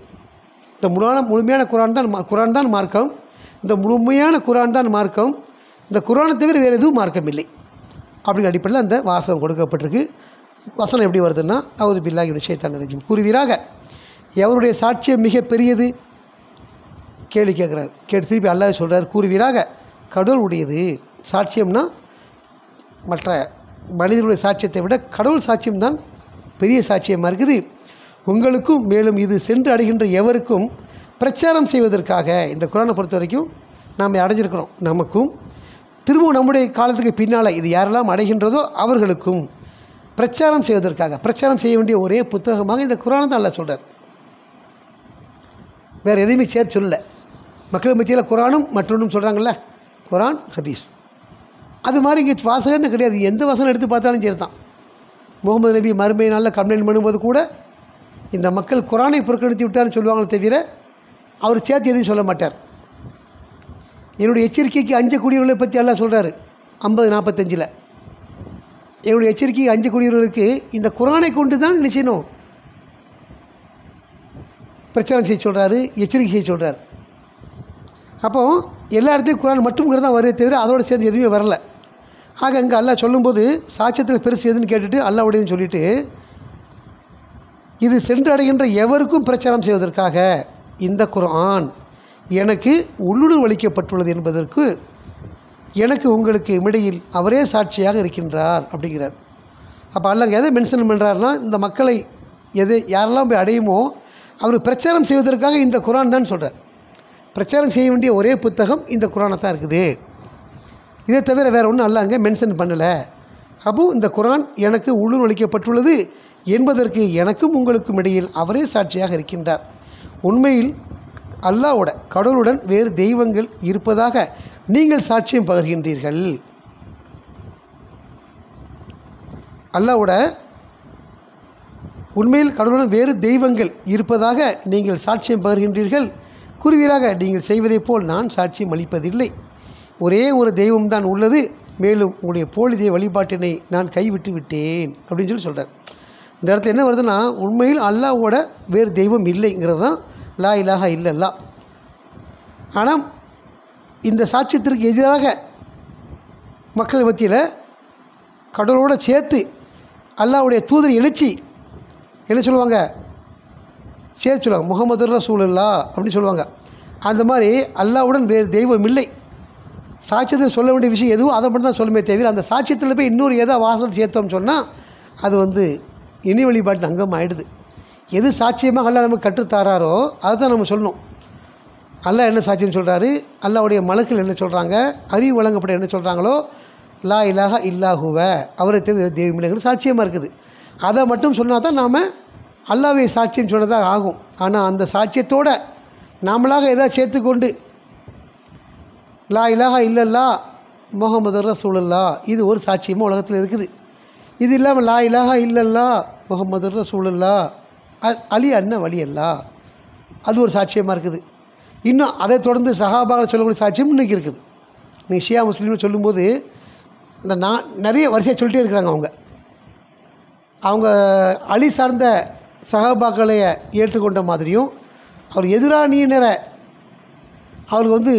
இந்த முழுமையான குர்ஆன் தான் மார்க்கம். இந்த முழுமையான குர்ஆன் தான் மார்க்கம். இந்த குர்ஆனை தவிர வேறு எதுவும் மார்க்கம் இல்லை அப்படிங்கிற அடிப்படையில் அந்த வாசகம் கொடுக்கப்பட்டிருக்கு. வசனம் எப்படி வருதுன்னா, அவுது பில்லாஹி மினஷ் ஷைத்தானிர் ரஜீம். கூறுவீராக எவருடைய சாட்சியம் மிக பெரியது கேள்வி கேட்குறார். திருப்பி அல்லாஹ் சொல்கிறார், கூறுவீராக கடவுளுடையது. சாட்சியம்னா மற்ற மனிதர்களுடைய சாட்சியத்தை விட கடவுள் சாட்சியம்தான் பெரிய சாட்சியமாக இருக்குது. உங்களுக்கும் மேலும் இது சென்று அடைகின்ற எவருக்கும் பிரச்சாரம் செய்வதற்காக இந்த குர்ஆனை பொறுத்த வரைக்கும் நாம் அடைஞ்சிருக்கிறோம். நமக்கும் திரும்பவும் நம்முடைய காலத்துக்கு பின்னால் இது யாரெல்லாம் அடைகின்றதோ அவர்களுக்கும் பிரச்சாரம் செய்வதற்காக, பிரச்சாரம் செய்ய வேண்டிய ஒரே புத்தகமாக இந்த குர்ஆனை தான் அல்லாஹ் சொல்கிறார். வேறு எதையுமே சேர்த்து சொல்லலை. மக்கள் மத்தியில் குர்ஆனும் மற்றொன்றும் சொல்கிறாங்கள்ல, குர்ஆன் ஹதீஸ். அது மாதிரி இங்கே வாசகன்னு கிடையாது. எந்த வசனம் எடுத்து பார்த்தாலும் சரி தான். முகமது நபி மறுமை நாளில் கம்ப்ளைண்ட் பண்ணும்போது கூட இந்த மக்கள் குர்ஆனை புறக்கணித்து விட்டார்னு சொல்லுவாங்களே தவிர அவர் சேர்த்து எதையும் சொல்ல மாட்டார். என்னுடைய எச்சரிக்கைக்கு அஞ்சக்கூடியவர்களை பற்றி அல்லாஹ் சொல்கிறாரு 50:45. என்னுடைய எச்சரிக்கைக்கு அஞ்சக்கூடியவர்களுக்கு இந்த குர்ஆனை கொண்டு தான் நிச்சயம் பிரச்சாரம் செய்ய சொல்கிறாரு, எச்சரிக்கை செய்ய சொல்கிறார். அப்போது எல்லா இடத்தையும் குர்ஆன் மட்டும்ங்கிறது தான் வருதே தவிர அதோடு சேர்ந்து எதுவுமே வரல. ஆக அங்கே அல்லாஹ் சொல்லும்போது சாட்சியத்தில் பெருசு எதுன்னு கேட்டுட்டு அல்லாஹ்வுடையன்னு சொல்லிவிட்டு, இது சென்றடைகின்ற எவருக்கும் பிரச்சாரம் செய்வதற்காக இந்த குர்ஆன் எனக்கு உள்ளுணர்வு அளிக்கப்பட்டுள்ளது என்பதற்கு எனக்கு உங்களுக்கு இடையில் அவரே சாட்சியாக இருக்கின்றார் அப்படிங்கிறார். அப்போ அல்லாஹ் எதை மென்ஷன் பண்ணுறாருன்னா, இந்த மக்களை யாரெல்லாம் போய் அடையுமோ அவர் பிரச்சாரம் செய்வதற்காக இந்த குர்ஆன் தான் சொல்கிறார். பிரச்சாரம் செய்ய வேண்டிய ஒரே புத்தகம் இந்த குர்ஆனை தான் இருக்குது. இதை தவிர வேறு ஒன்றும் அல்லாஹ் அங்கே மென்ஷன் பண்ணலை. அப்போது இந்த குர்ஆன் எனக்கு உள்ளுணர்வு அளிக்கப்பட்டுள்ளது என்பதற்கு எனக்கும் உங்களுக்கும் இடையில் அவரே சாட்சியாக இருக்கின்றார். உண்மையில் அல்லாஹ்வோட கடவுளுடன் வேறு தெய்வங்கள் இருப்பதாக நீங்கள் சாட்சியம் பகர்கின்றீர்கள். அல்லாஹ்வோட உண்மையில் கடவுளுடன் வேறு தெய்வங்கள் இருப்பதாக நீங்கள் சாட்சியம் பகர்கின்றீர்கள். கூறுவீராக நீங்கள் செய்வதைப் போல் நான் சாட்சியம் அளிப்பதில்லை. ஒரே ஒரு தெய்வம்தான் உள்ளது. மேலும் உங்களுடைய போலி தெய்வ வழிபாட்டினை நான் கைவிட்டு விட்டேன் அப்படின்னு சொல்கிறார். இந்த இடத்துல என்ன வருதுன்னா, உண்மையில் அல்லாஹ்வோட வேறு தெய்வம் இல்லைங்கிறது தான் லா இலாஹா இல்லல்லாஹ். ஆனால் இந்த சாட்சியத்திற்கு எதிராக மக்கள் மத்தியில் கடவுளோடு சேர்த்து அல்லாஹ்வுடைய தூதரை இணைச்சி என்ன சொல்லுவாங்க, சேர்த்து சொல்லுவாங்க முஹம்மது ரசூலுல்லாஹ் அப்படின்னு சொல்லுவாங்க. அந்த மாதிரி அல்லாஹ்வுடன் வேறு தெய்வம் இல்லை. சாட்சியத்தில் சொல்ல வேண்டிய விஷயம் எதுவும் அதை மட்டும் தான் சொல்லுமே தவிர அந்த சாட்சியத்தில் போய் இன்னொரு எதை வாசல் சேர்த்தோம்னு சொன்னால் அது இணை வழிபாட்டின் அங்கம் ஆகிடுது. எது சாட்சியமாக அல்லாஹ் நமக்கு கற்றுத்தாராரோ அதை தான் நம்ம சொல்லணும். அல்லாஹ் என்ன சாட்சியம் சொல்கிறாரு, அல்லாஹ்வுடைய மலக்குகள் என்ன சொல்கிறாங்க, அறிவு வழங்கப்பட என்ன சொல்கிறாங்களோ, லா இலாஹா இல்லாஹுவ அவரை தெய்வமில்லைங்கிறது சாட்சியமாக இருக்குது. அதை மட்டும் சொன்னால் தான் நாம் அல்லாஹ்வை சாட்சியம் சொன்னதாக ஆகும். ஆனால் அந்த சாட்சியத்தோடு நாமளாக எதாவது சேர்த்துக்கொண்டு லா இலாஹா இல்லல்லா முஹம்மது ரசூலுல்லாஹ் இது ஒரு சாட்சியமாக உலகத்தில் இருக்குது. இது இல்லாமல் லா இலாஹா இல்லல்லா முஹம்மது ரசூலுல்லாஹ் அலி அண்ணன் வலி அல்லா அது ஒரு சாட்சியமாக இருக்குது. இன்னும் அதை தொடர்ந்து சஹாபாக்கள் சொல்லக்கூடிய சாட்சியம் இன்றைக்கி இருக்குது. நீங்கள் ஷியா முஸ்லீம்னு சொல்லும்போது இந்த நிறைய வரிசையாக சொல்லிட்டே இருக்கிறாங்க. அவங்க அலி சார்ந்த சகாபாக்களை ஏற்றுக்கொண்ட மாதிரியும் அவர் எதிரானியினரை அவருக்கு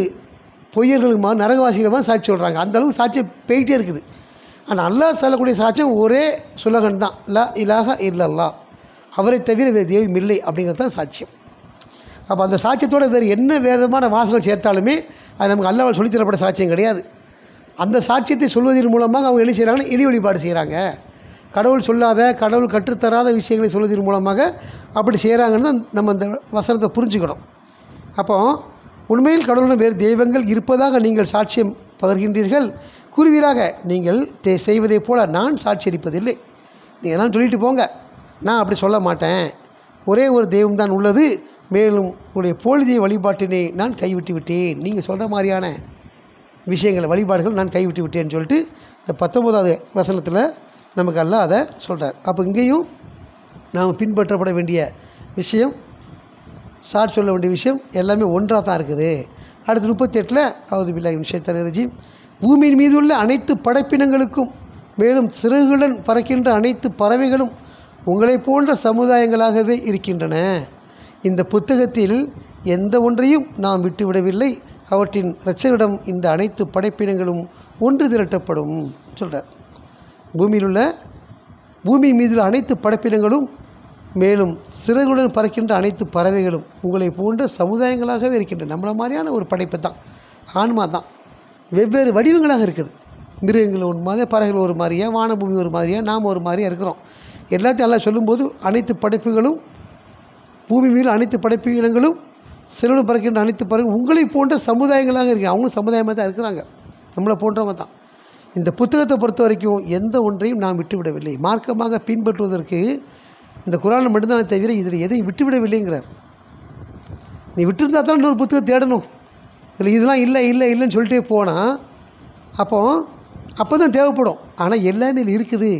பொய்யர்களுக்கு மாதிரி நரகவாசிகள் மாதிரி சாட்சி சொல்கிறாங்க. அந்தளவுக்கு சாட்சியம் போயிட்டே இருக்குது. ஆனால் அல்லாஹ் சொல்லக்கூடிய சாட்சியம் ஒரே சுலகன் தான், லா இலாஹ இல்லல்லா, அவரை தவிர வேறு தெய்வம் இல்லை அப்படிங்கிறது தான் சாட்சியம். அப்போ அந்த சாட்சியத்தோடு வேறு என்ன விதமான வாசகம் சேர்த்தாலுமே அது நமக்கு அல்லாஹ்வால் சொல்லித்தரப்பட்ட சாட்சியம் கிடையாது. அந்த சாட்சியத்தை சொல்வதன் மூலமாக அவங்க என்ன செய்கிறாங்கன்னா இணை வழிபாடு செய்கிறாங்க. கடவுள் சொல்லாத, கடவுள் கற்றுத்தராத விஷயங்களை சொல்வதன் மூலமாக அப்படி செய்கிறாங்கன்னு தான் நம்ம அந்த வசனத்தை புரிஞ்சுக்கணும். அப்போ உண்மையில் கடவுளுடன் வேறு தெய்வங்கள் இருப்பதாக நீங்கள் சாட்சியம் பகர்கின்றீர்கள் கூறுவீராக. நீங்கள் செய்வதைப் போல நான் சாட்சி அளிப்பதில்லை. நீங்கள் தான் சொல்லிட்டு போங்க, நான் அப்படி சொல்ல மாட்டேன். ஒரே ஒரு தெய்வம் தான் உள்ளது, மேலும் உங்களுடைய போலி தெய்வ வழிபாட்டினை நான் கைவிட்டு விட்டேன். நீங்கள் சொல்கிற மாதிரியான விஷயங்கள் வழிபாடுகள் நான் கைவிட்டு விட்டேன்னு சொல்லிட்டு இந்த 19வது வசனத்தில் நமக்கு அல்லாஹ் அதை சொல்கிறார். அப்போ இங்கேயும் நாம் பின்பற்றப்பட வேண்டிய விஷயம், சாட்சி சொல்ல வேண்டிய விஷயம் எல்லாமே ஒன்றாக தான் இருக்குது. அடுத்து 38 அவுது பில்லாஹி மினஷ் ஷைத்தானிர் ரஜீம். பூமியின் மீது உள்ள அனைத்து படைப்பினங்களுக்கும் மேலும் சிறகுகளுடன் பறக்கின்ற அனைத்து பறவைகளும் உங்களை போன்ற சமுதாயங்களாகவே இருக்கின்றன. இந்த புத்தகத்தில் எந்த ஒன்றையும் நாம் விட்டுவிடவில்லை. அவற்றின் இரட்சகரிடம் இந்த அனைத்து படைப்பினங்களும் ஒன்று திரட்டப்படும் சொல்கிறார். பூமி மீது அனைத்து படைப்பினங்களும் மேலும் சிறகுடன் பறக்கின்ற அனைத்து பறவைகளும் உங்களை போன்ற சமுதாயங்களாகவே இருக்கின்றன. நம்மளை மாதிரியான ஒரு படைப்பு தான், ஆன்மா தான். வெவ்வேறு வடிவங்களாக இருக்குது. மிருகங்கள் ஒரு மாதிரி, பறவைகள் ஒரு மாதிரியா, வானபூமி ஒரு மாதிரியா, நாம் ஒரு மாதிரியாக இருக்கிறோம். எல்லாத்தையும் எல்லாம் சொல்லும்போது அனைத்து படைப்புகளும், பூமி மீது அனைத்து படைப்பினங்களும் சிறகுடன் பறக்கின்ற அனைத்து பறவைகள் உங்களை போன்ற சமுதாயங்களாக இருக்கு. அவங்களும் சமுதாயமாக தான் இருக்கிறாங்க, நம்மளை போன்றவங்க தான். இந்த புத்தகத்தை பொறுத்த வரைக்கும் எந்த ஒன்றையும் நாம் விட்டுவிடவில்லை. மார்க்கமாக பின்பற்றுவதற்கு இந்த குர்ஆன் மட்டும்தானே தவிர இதில் எதையும் விட்டுவிடவில்லைங்கிறார். நீ விட்டுருந்தா தான் இன்னொரு புத்தகம் தேடணும். இதில் இதெல்லாம் இல்லைன்னு சொல்லிட்டே போனால் அப்போ தான் தேவைப்படும். ஆனால் எல்லாமே இதில் இருக்குது,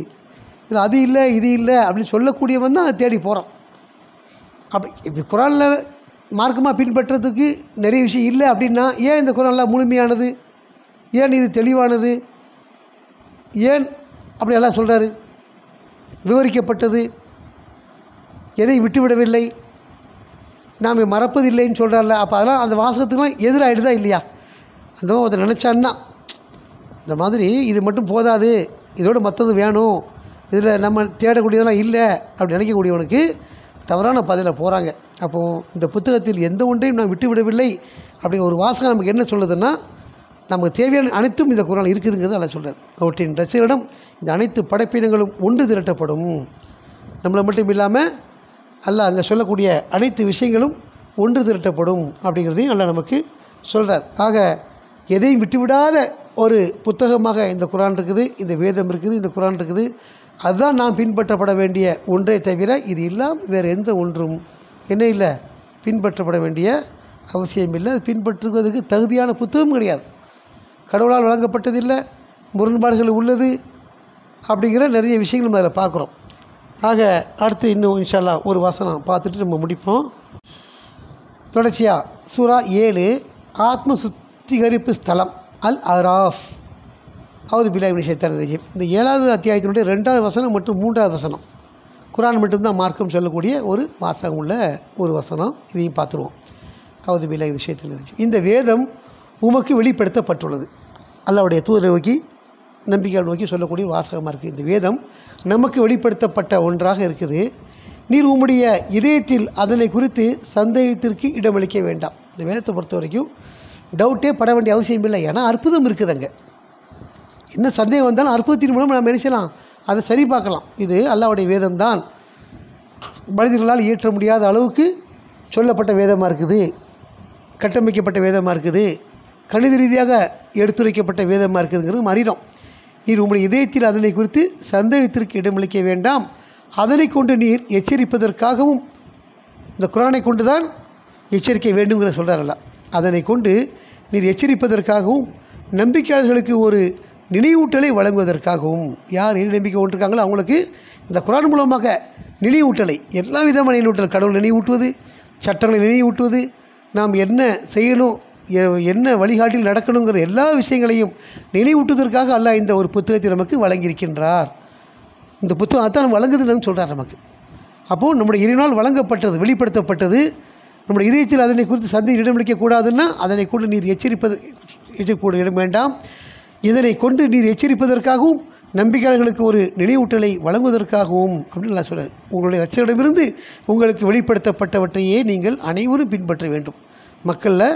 இதில் அது இல்லை இது இல்லை அப்படின்னு சொல்லக்கூடியவன் தான் அதை தேடி போகிறான். அப்படி இப்போ குர்ஆனில் மார்க்கமாக பின்பற்றதுக்கு நிறைய விஷயம் இல்லை அப்படின்னா ஏன் இந்த குர்ஆன்லாம் முழுமையானது, ஏன் இது தெளிவானது, ஏன் அப்படி எல்லாம் சொல்கிறாரு, விவரிக்கப்பட்டது, எதை விட்டுவிடவில்லை, நாம் மறப்பதில்லைன்னு சொல்கிறார்ல. அப்போ அதெல்லாம் அந்த வாசகத்துக்குலாம் எதிராகிடுதா இல்லையா? அந்த மாதிரி அதை நினச்சான்னா இந்த மாதிரி இது மட்டும் போதாது, இதோடு மற்றது வேணும், இதில் நம்ம தேடக்கூடியதெல்லாம் இல்லை அப்படி நினைக்கக்கூடியவனுக்கு தவறான பாதையில் போகிறாங்க. அப்போது இந்த புத்தகத்தில் எந்த ஒன்றையும் நான் விட்டுவிடவில்லை அப்படி ஒரு வாசகம் நமக்கு என்ன சொல்லுதுன்னா, நமக்கு தேவையான அனைத்தும் இந்த குர்ஆனில் இருக்குதுங்கிறது அல்ல சொல்கிறார். அவற்றின் இரட்சகரிடம் இந்த அனைத்து படைப்பினங்களும் ஒன்று திரட்டப்படும். நம்மளை மட்டும் இல்லாமல் அல்லாஹ் அங்கே சொல்லக்கூடிய அனைத்து விஷயங்களும் ஒன்று திரட்டப்படும் அப்படிங்கிறதையும் அல்லாஹ் நமக்கு சொல்கிறார். ஆக எதையும் விட்டுவிடாத ஒரு புத்தகமாக இந்த குர்ஆன் இருக்குது, இந்த வேதம் இருக்குது, இந்த குர்ஆன் இருக்குது. அதுதான் நாம் பின்பற்றப்பட வேண்டிய ஒன்றே தவிர இது இல்லாமல் வேறு எந்த ஒன்றும் என்ன இல்லை, பின்பற்றப்பட வேண்டிய அவசியம் இல்லை. அது பின்பற்றுவதற்கு தகுதியான புத்தகம் கிடையாது, கடவுளால் வழங்கப்பட்டதில்லை, முரண்பாடுகள் உள்ளது அப்படிங்கிற நிறைய விஷயங்கள் நம்ம அதில் பார்க்குறோம். ஆக அடுத்து இன்னும் இன்ஷா அல்லாஹ் ஒரு வசனம் பார்த்துட்டு நம்ம முடிப்போம். தொடர்ச்சியாக சூரா 7 ஆத்ம சுத்திகரிப்பு ஸ்தலம் அல் அராஃப். அவுது பில்லாஹி மினஷ் ஷைத்தானிர் ரஜீம். இந்த 7வது அத்தியாயத்தினுடைய 2வது வசனம் மற்றும் 3வது வசனம் குர்ஆன் மட்டும்தான் மார்க்கம் சொல்லக்கூடிய ஒரு வாசகம் உள்ள ஒரு வசனம். இதையும் பார்த்துருவோம். அவுது பில்லாஹி மினஷ் ஷைத்தானிர் ரஜீம். இந்த வேதம் உமக்கு வெளிப்படுத்தப்பட்டுள்ளது. அல்லாஹ்வுடைய தூதரை நோக்கி, நம்பிக்கையாளர் நோக்கி சொல்லக்கூடிய வாசகமாக இருக்குது. இந்த வேதம் நமக்கு வெளிப்படுத்தப்பட்ட ஒன்றாக இருக்குது. நீர் உம்முடைய இதயத்தில் அதனை குறித்து சந்தேகத்திற்கு இடமளிக்க வேண்டாம். இந்த வேதத்தை பொறுத்த வரைக்கும் டவுட்டே பட வேண்டிய அவசியம் இல்லை. ஏன்னா அற்புதம் இருக்குது. அங்கே என்ன சந்தேகம் வந்தாலும் அற்புதத்தின் மூலம் நம்ம நினைச்சலாம், அதை சரி பார்க்கலாம். இது அல்லாஹ்வுடைய வேதம் தான், மனிதர்களால் இயற்ற முடியாத அளவுக்கு சொல்லப்பட்ட வேதமாக இருக்குது, கட்டமைக்கப்பட்ட வேதமாக இருக்குது, கணித ரீதியாக எடுத்துரைக்கப்பட்ட வேதமாக இருக்குதுங்கிறது அறிகிறோம். நீர் உங்களுடைய இதயத்தில் அதனை குறித்து சந்தேகத்திற்கு இடமளிக்க வேண்டாம். அதனை கொண்டு நீர் எச்சரிப்பதற்காகவும், இந்த குர்ஆனை கொண்டு தான் எச்சரிக்கை வேண்டுங்கிற சொல்கிறாரல்ல, அதனை கொண்டு நீர் எச்சரிப்பதற்காகவும் நம்பிக்கையாளர்களுக்கு ஒரு நினைவூட்டலை வழங்குவதற்காகவும். யார் நம்பிக்கை கொண்டிருக்காங்களோ அவங்களுக்கு இந்த குர்ஆன் மூலமாக நினைவூட்டலை, எல்லா விதமான நினைவூட்டல், கடவுள் நினைவூட்டுவது, சட்டங்களை நினைவூட்டுவது, நாம் என்ன செய்யணும், என்ன வழிகாட்டில் நடக்கணுங்கிற எல்லா விஷயங்களையும் நினைவூட்டுவதற்காக அல்லாஹ் இந்த ஒரு புத்தகத்தை நமக்கு வழங்கியிருக்கின்றார். இந்த புத்தகம் அதான் வழங்குதுன்னு சொல்கிறார் நமக்கு. அப்போது நம்முடைய இறைவனால் வழங்கப்பட்டது, வெளிப்படுத்தப்பட்டது. நம்முடைய இதயத்தில் அதனை குறித்து சந்தேகம் இடமளிக்கக்கூடாதுன்னா அதனை கொண்டு நீர் எச்சரிப்பது இடம் வேண்டாம். இதனை கொண்டு நீர் எச்சரிப்பதற்காகவும் நம்பிக்கையாளர்களுக்கு ஒரு நினைவூட்டலை வழங்குவதற்காகவும் அப்படின்னு நல்லா சொல்கிறார். உங்களுடைய இரட்சகரிடமிருந்து உங்களுக்கு வெளிப்படுத்தப்பட்டவற்றையே நீங்கள் அனைவரும் பின்பற்ற வேண்டும். மக்களில்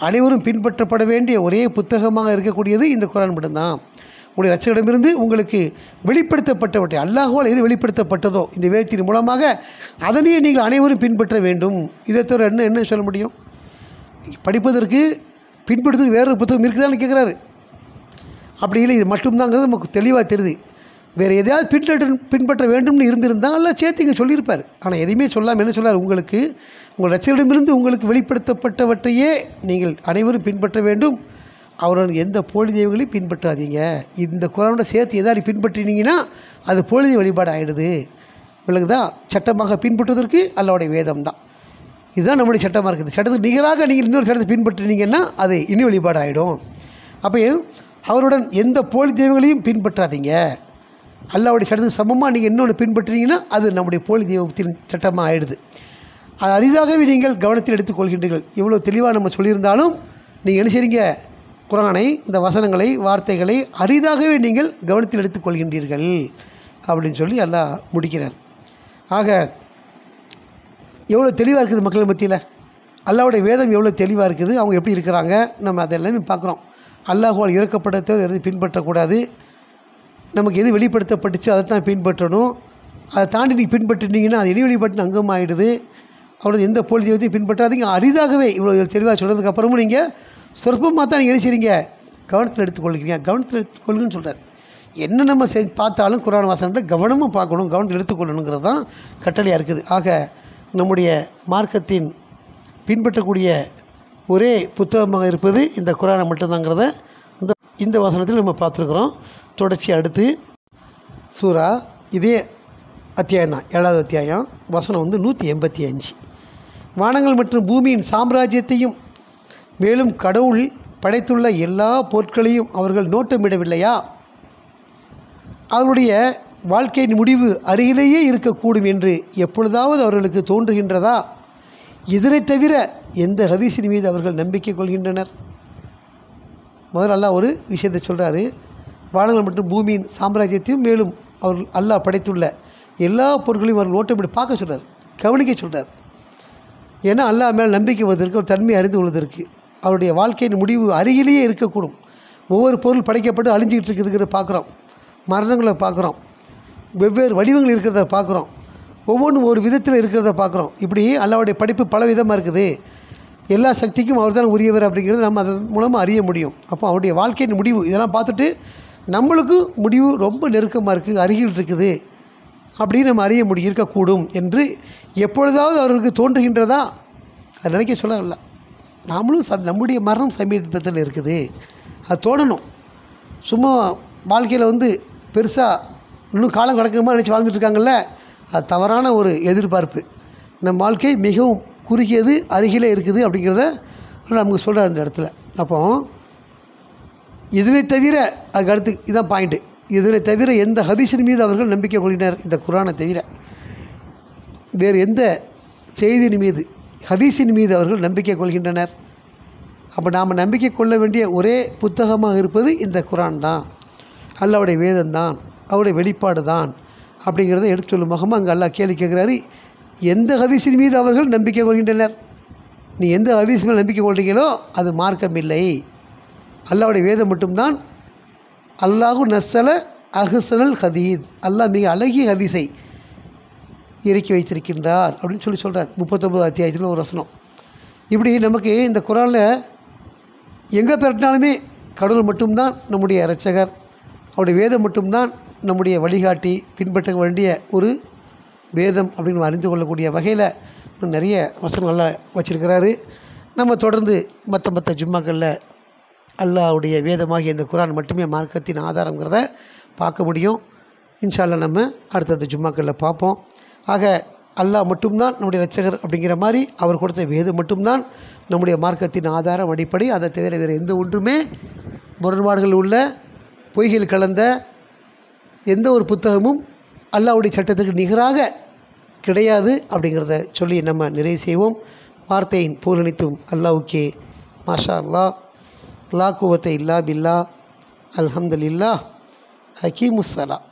அனைவரும் பின்பற்றப்பட வேண்டிய ஒரே புத்தகமாக இருக்கக்கூடியது இந்த குர்ஆன் மட்டும்தான். உங்களுடைய இரட்சகரிடமிருந்து உங்களுக்கு வெளிப்படுத்தப்பட்டவற்றை, அல்லாஹ்வால் எது வெளிப்படுத்தப்பட்டதோ இந்த வேதத்தின் மூலமாக அதனையே நீங்கள் அனைவரும் பின்பற்ற வேண்டும். இதை தவிர என்ன சொல்ல முடியும்? படிப்பதற்கு பின்பற்றுவதற்கு வேறொரு புத்தகம் இருக்குதான்னு கேட்குறாரு. அப்படி இல்லை, இது மட்டும்தாங்கிறது நமக்கு தெளிவாக தெரியுது. வேறு எதையாவது பின்பற்ற வேண்டும்னு இருந்திருந்தால் எல்லாம் சேர்த்து இங்கே சொல்லியிருப்பார். ஆனால் எதையுமே சொல்லாமல் என்ன சொல்லார்? உங்களுக்கு உங்கள் இரட்சகரிடமிருந்து உங்களுக்கு வெளிப்படுத்தப்பட்டவற்றையே நீங்கள் அனைவரும் பின்பற்ற வேண்டும். அவர்கள் எந்த போலி தெய்வங்களையும் பின்பற்றாதீங்க. இந்த குர்ஆனோட சேர்த்து எதாவது பின்பற்றினீங்கன்னா அது போலி தெய்வ வழிபாடு ஆகிடுது. விலகுதா? சட்டமாக பின்பற்றுவதற்கு அல்லாஹ்வுடைய வேதம் தான். இதுதான் நம்முடைய சட்டமாக இருக்குது. சட்டத்துக்கு நிகராக நீங்கள் இன்னொரு சட்டத்தை பின்பற்றினீங்கன்னா அது இனி வழிபாடு ஆகிடும். அப்போ அவருடன் எந்த போலி தெய்வங்களையும் பின்பற்றாதீங்க. அல்லாஹ்வுடைய சட்டத்துக்கு சமமாக நீங்கள் இன்னொன்று பின்பற்றினீங்கன்னா அது நம்முடைய போலி தெய்வத்தின் சட்டமாக ஆகிடுது. அது அரிதாகவே நீங்கள் கவனத்தில் எடுத்துக்கொள்கின்றீர்கள். இவ்வளோ தெளிவாக நம்ம சொல்லியிருந்தாலும் நீங்கள் என்ன செய்றீங்க? குர்ஆனை, இந்த வசனங்களை, வார்த்தைகளை அரிதாகவே நீங்கள் கவனத்தில் எடுத்துக்கொள்கின்றீர்கள் அப்படின்னு சொல்லி அல்லாஹ் முடிக்கிறார். ஆக எவ்வளோ தெளிவாக இருக்குது மக்கள் மத்தியில். அல்லாஹ்வுடைய வேதம் எவ்வளோ தெளிவாக இருக்குது, அவங்க எப்படி இருக்கிறாங்க, நம்ம அதெல்லாமே பார்க்குறோம். அல்லாஹ்வால் இறக்கப்பட்டதை எது பின்பற்றக்கூடாது. நமக்கு எது வெளிப்படுத்தப்பட்டுச்சு அதை தான் பின்பற்றணும். அதை தாண்டி நீங்கள் பின்பற்றினீங்கன்னா அது இனி வழிபாட்டின் அங்கமாகிடுது. அவ்வளோ எந்த போலி தெய்வத்தையும் பின்பற்றாதீங்க. அரிதாகவே இவ்வளோ தெளிவாக சொல்கிறதுக்கப்புறமும் நீங்கள் சொற்பமாக தான் நீங்கள் என்ன செய்றீங்க? கவனத்தில் எடுத்துக்கொள்கிறீங்க. கவனத்தில் எடுத்துக்கொள்ளுங்கன்னு சொல்கிறார். என்ன நம்ம பார்த்தாலும் குர்ஆன் வாசனத்தை கவனமாக பார்க்கணும், கவனத்தில் எடுத்துக்கொள்ளணுங்கிறது தான் கட்டளையாக இருக்குது. ஆக நம்முடைய மார்க்கத்தின் பின்பற்றக்கூடிய ஒரே புத்தகமாக இருப்பது இந்த குர்ஆனை மட்டும்தாங்கிறத இந்த வசனத்தில் நம்ம பார்த்துருக்குறோம். தொடர்ச்சி அடுத்து சூரா இதே அத்தியாயம் தான், 7வது அத்தியாயம், வசனம் 185. வானங்கள் மற்றும் பூமியின் சாம்ராஜ்யத்தையும் மேலும் கடவுள் படைத்துள்ள எல்லா பொருட்களையும் அவர்கள் நோட்டமிடவில்லையா? அவர்களுடைய வாழ்க்கையின் முடிவு அருகிலேயே இருக்கக்கூடும் என்று எப்பொழுதாவது அவர்களுக்கு தோன்றுகின்றதா? இதனை தவிர எந்த ஹதீஸின் மீது அவர்கள் நம்பிக்கை கொள்கின்றனர்? முதல்ல அல்லாஹ் ஒரு விஷயத்தை சொல்கிறாரு. வானங்கள் மற்றும் பூமியின் சாம்ராஜ்யத்தையும் மேலும் அவர்கள் அல்லாஹ் படைத்துள்ள எல்லா பொருட்களையும் அவர்கள் நோட்டமிட்டு பார்க்க சொல்கிறார், கவனிக்க சொல்கிறார். ஏன்னா அல்லாஹ் மேலே நம்பிக்கை வருவதற்கு, ஒரு தன்மை அறிந்து கொள்வதற்கு. அவருடைய வாழ்க்கையின் முடிவு அருகிலேயே இருக்கக்கூடும். ஒவ்வொரு பொருள் படைக்கப்பட்டு அழிஞ்சிக்கிட்டு இருக்கிறத பார்க்குறோம், மரணங்களை பார்க்குறோம், வெவ்வேறு வடிவங்கள் இருக்கிறத பார்க்குறோம், ஒவ்வொன்றும் ஒரு விதத்தில் இருக்கிறத பார்க்குறோம். இப்படி அல்லாஹ்வுடைய படைப்பு பல விதமாக இருக்குது. எல்லா சக்திக்கும் அவர் தான் உரியவர் அப்படிங்கிறது நம்ம அதன் மூலமாக அறிய முடியும். அப்போ அவருடைய வாழ்க்கையின் முடிவு இதெல்லாம் பார்த்துட்டு நம்மளுக்கு முடிவு ரொம்ப நெருக்கமாக இருக்குது, அருகில் இருக்குது அப்படின்னு நம்ம அறிய முடியும், இருக்கக்கூடும் என்று எப்பொழுதாவது அவர்களுக்கு தோன்றுகின்றதா? அது நினைக்க சொல்லல. நாமளும் நம்முடைய மரணம் சமீபத்தில் இருக்குது, அது தோணணும். சும்மா வாழ்க்கையில் பெருசாக இன்னும் காலம் கடக்கமாக நினச்சி வாழ்ந்துட்டுருக்காங்கல்ல, அது தவறான ஒரு எதிர்பார்ப்பு. நம் வாழ்க்கை மிகவும் குறுகியது, அருகிலே இருக்குது அப்படிங்கிறத நமக்கு சொல்கிறார் இந்த இடத்துல. அப்போ இதனை தவிர அதுக்கு அடுத்து இதுதான் பாயிண்ட்டு. இதனை தவிர எந்த ஹதீஸின் மீது அவர்கள் நம்பிக்கை கொள்கின்றனர்? இந்த குர்ஆனை தவிர வேறு எந்த செய்தியின் மீது, ஹதீஸின் மீது அவர்கள் நம்பிக்கை கொள்கின்றனர்? அப்போ நாம் நம்பிக்கை கொள்ள வேண்டிய ஒரே புத்தகமாக இருப்பது இந்த குர்ஆன் தான், அல்லாஹ்வுடைய வேதம் தான், அவருடைய வெளிப்பாடு தான் அப்படிங்கிறத எடுத்து சொல்லும் முகமாக அங்கே அல்லாஹ் கேள்வி கேட்குறாரு. எந்த ஹதீஸின் மீது அவர்கள் நம்பிக்கை கொள்கின்றனர்? நீ எந்த ஹதீஸ் மேல் நம்பிக்கை கொள்கிறீங்களோ அது மார்க்கம் இல்லை, அல்லாஹ்வுடைய வேதம் மட்டும்தான். அல்லாஹு நஸ்ஸல அஹ்ஸனல் ஹதீத், அல்லாஹ் மிக அழகிய ஹதீஸை இறக்கி வைத்திருக்கின்றார் அப்படின்னு சொல்கிறார் 39 அத்தியாயத்தில் ஒரு வசனம். இப்படி நமக்கு இந்த குர்ஆனில் எங்கே பெறட்டினாலுமே கடவுள் மட்டும்தான் நம்முடைய இரட்சகர், அவருடைய வேதம் மட்டும்தான் நம்முடைய வழிகாட்டி, பின்பற்ற வேண்டிய ஒரு வேதம் அப்படின்னு அறிந்து கொள்ளக்கூடிய வகையில் நிறைய வசனங்கள்லாம் வச்சுருக்கிறாரு. நம்ம தொடர்ந்து மற்ற ஜும்மாக்களில் அல்லாஹ்வுடைய வேதமாகிய இந்த குர்ஆன் மட்டுமே மார்க்கத்தின் ஆதாரங்கிறத பார்க்க முடியும். இன்ஷா அல்லாஹ் நம்ம அடுத்தடுத்த ஜும்மாக்களில் பார்ப்போம். ஆக அல்லாஹ் மட்டும்தான் நம்முடைய இரட்சகர் அப்படிங்கிற மாதிரி அவர் கொடுத்த வேதம் மட்டும்தான் நம்முடைய மார்க்கத்தின் ஆதாரம், அடிப்படை. அதை தவிர வேறு எந்த ஒன்றுமே முரண்பாடுகள் உள்ள, பொய்கள் கலந்த எந்த ஒரு புத்தகமும் அல்லாஹ்வுடைய சட்டத்துக்கு நிகராக கிடையாது அப்படிங்கிறத சொல்லி நம்ம நிறைவு செய்வோம். வார்த்தையின் பூரணித்தும் அல்லாஹ்வுக்கே. மாஷா அல்லாஹ், லா குவத்த இல்லா பில்லா, அல்ஹம்துலில்லாஹ், ஹக்கீமுஸ்ஸலாம்.